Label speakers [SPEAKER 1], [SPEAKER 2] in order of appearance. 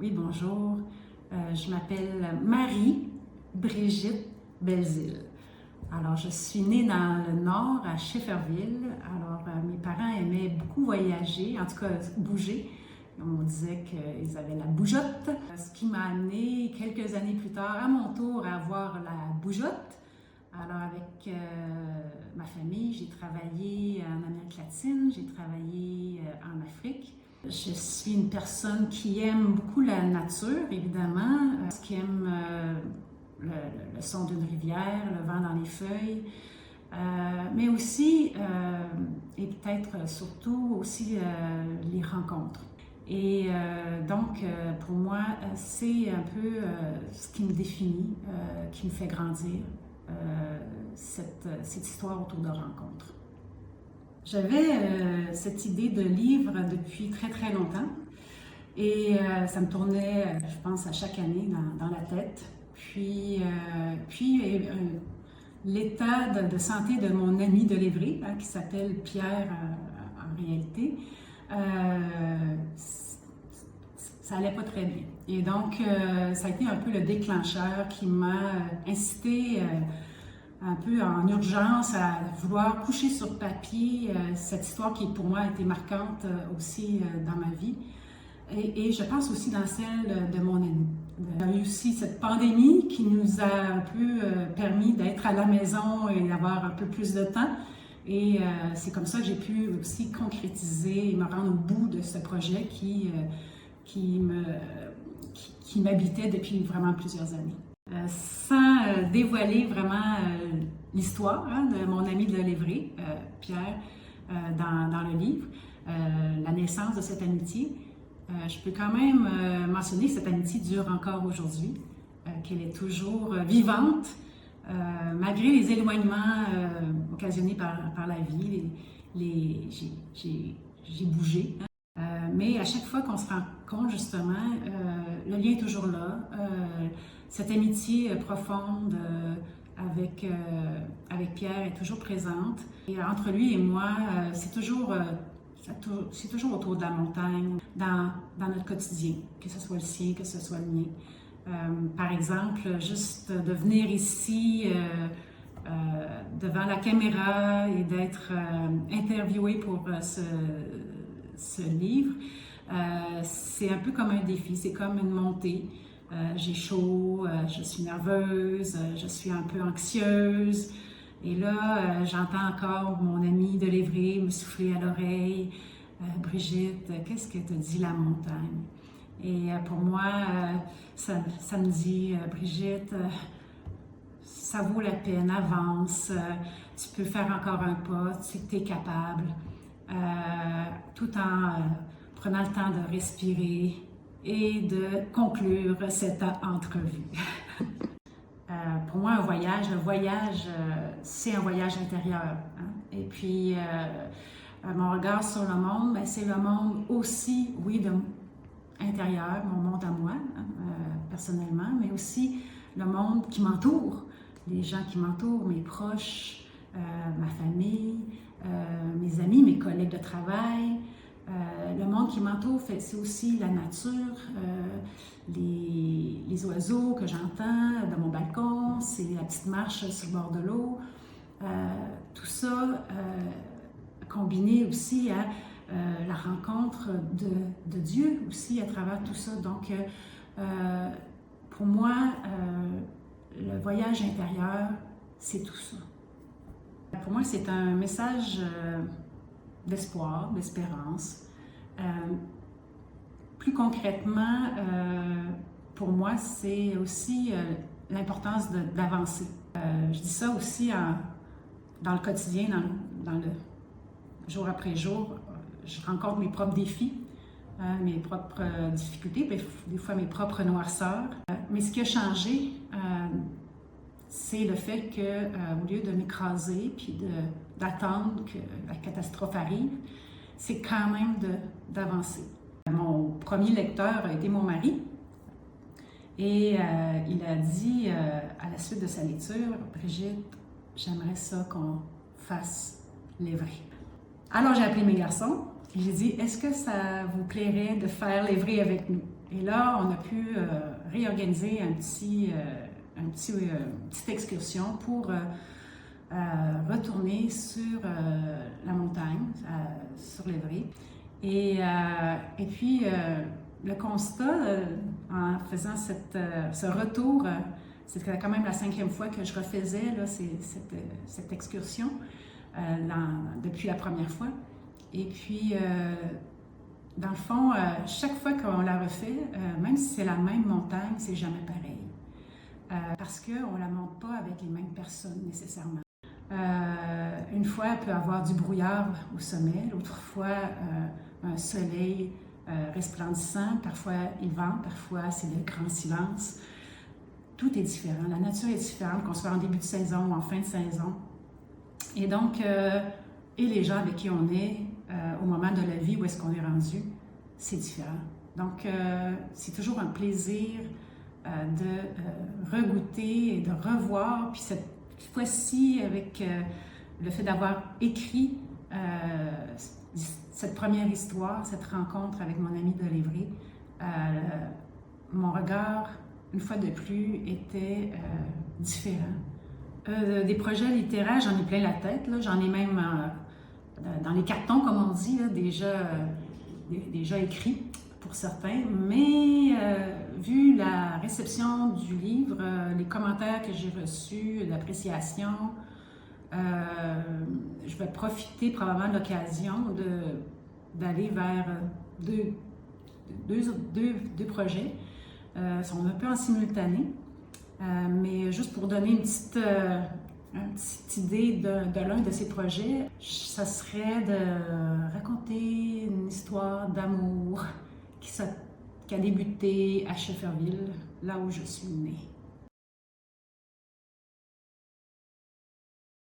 [SPEAKER 1] Oui, bonjour. Je m'appelle Marie-Brigitte Belzile. Alors, je suis née dans le Nord, à Schefferville. Alors, mes parents aimaient beaucoup voyager, en tout cas bouger. On disait qu'ils avaient la bougeotte, ce qui m'a amené quelques années plus tard, à mon tour, à avoir la bougeotte. Alors, avec ma famille, j'ai travaillé en Amérique latine, j'ai travaillé en Afrique. Je suis une personne qui aime beaucoup la nature, évidemment, qui aime le son d'une rivière, le vent dans les feuilles, mais aussi, et peut-être surtout aussi, les rencontres. Et donc, pour moi, c'est un peu ce qui me définit, qui me fait grandir, cette histoire autour de rencontres. J'avais cette idée de livre depuis très très longtemps et ça me tournait, je pense, à chaque année dans la tête. Puis l'état de santé de mon ami de l'Évry, qui s'appelle Pierre en réalité, ça allait pas très bien. Et donc, ça a été un peu le déclencheur qui m'a incité un peu en urgence à vouloir coucher sur papier cette histoire qui pour moi a été marquante aussi dans ma vie et je pense aussi dans celle de mon ami. Il y a eu aussi cette pandémie qui nous a un peu permis d'être à la maison et d'avoir un peu plus de temps et c'est comme ça que j'ai pu aussi concrétiser et me rendre au bout de ce projet qui m'habitait depuis vraiment plusieurs années. Sans dévoiler vraiment l'histoire de mon ami de l'Évry, Pierre, dans le livre, la naissance de cette amitié, je peux quand même mentionner que cette amitié dure encore aujourd'hui, qu'elle est toujours vivante, malgré les éloignements occasionnés par la vie. J'ai bougé. Mais à chaque fois qu'on se rencontre, justement, le lien est toujours là. Cette amitié profonde avec Pierre est toujours présente. Et entre lui et moi, c'est toujours autour de la montagne, dans notre quotidien, que ce soit le sien, que ce soit le mien. Par exemple, juste de venir ici devant la caméra et d'être interviewé pour ce livre, c'est un peu comme un défi, c'est comme une montée. J'ai chaud, je suis nerveuse, je suis un peu anxieuse. Et là, j'entends encore mon ami de l'Évry me souffler à l'oreille. Brigitte, qu'est-ce que te dit la montagne? Et pour moi, ça me dit, Brigitte, ça vaut la peine, avance, tu peux faire encore un pas, tu es capable. Tout en prenant le temps de respirer et de conclure cette entrevue. Pour moi, le voyage, c'est un voyage intérieur. Hein? Et puis, mon regard sur le monde, c'est le monde aussi, oui, intérieur, mon monde à moi, hein, personnellement, mais aussi le monde qui m'entoure, les gens qui m'entourent, mes proches, ma famille, mes amis, mes collègues de travail. Le monde qui m'entoure, c'est aussi la nature, les oiseaux que j'entends de mon balcon, c'est la petite marche sur le bord de l'eau. Tout ça combiné aussi à la rencontre de Dieu aussi à travers tout ça. Donc, pour moi, le voyage intérieur, c'est tout ça. Pour moi, c'est un message d'espoir, d'espérance. Plus concrètement, pour moi, c'est aussi l'importance d'avancer. Je dis ça aussi dans le quotidien, dans le jour après jour. Je rencontre mes propres défis, mes propres difficultés, des fois mes propres noirceurs. Mais ce qui a changé, c'est le fait que, au lieu de m'écraser puis d'attendre que la catastrophe arrive, c'est quand même d'avancer. Mon premier lecteur a été mon mari et il a dit à la suite de sa lecture, Brigitte, j'aimerais ça qu'on fasse l'Évry. Alors j'ai appelé mes garçons et j'ai dit, est-ce que ça vous plairait de faire l'Évry avec nous? Et là, on a pu réorganiser une petite excursion pour retourner sur la montagne, sur l'Évry. Et puis, le constat, en faisant ce retour, c'était quand même la 5e fois que je refaisais là, cette excursion depuis la première fois. Et puis, dans le fond, chaque fois qu'on la refait, même si c'est la même montagne, c'est jamais pareil. Parce qu'on ne la monte pas avec les mêmes personnes nécessairement. Une fois, il peut y avoir du brouillard au sommet, l'autre fois, un soleil resplendissant, parfois il vente, parfois c'est le grand silence. Tout est différent, la nature est différente, qu'on soit en début de saison ou en fin de saison. Et donc, et les gens avec qui on est au moment de la vie, où est-ce qu'on est rendu, c'est différent. Donc, c'est toujours un plaisir de regoûter et de revoir, puis cette fois-ci, avec le fait d'avoir écrit cette première histoire, cette rencontre avec mon ami de l'Évry, mon regard, une fois de plus, était différent. Des projets littéraires, j'en ai plein la tête, là. J'en ai même dans les cartons, comme on dit, là, déjà écrits pour certains, mais vu la réception du livre, les commentaires que j'ai reçus, l'appréciation, je vais profiter probablement de l'occasion d'aller vers deux projets. Ils sont un peu en simultané, mais juste pour donner une petite idée de l'un de ces projets, ça serait de raconter une histoire d'amour qui a débuté à Schefferville, là où je suis née.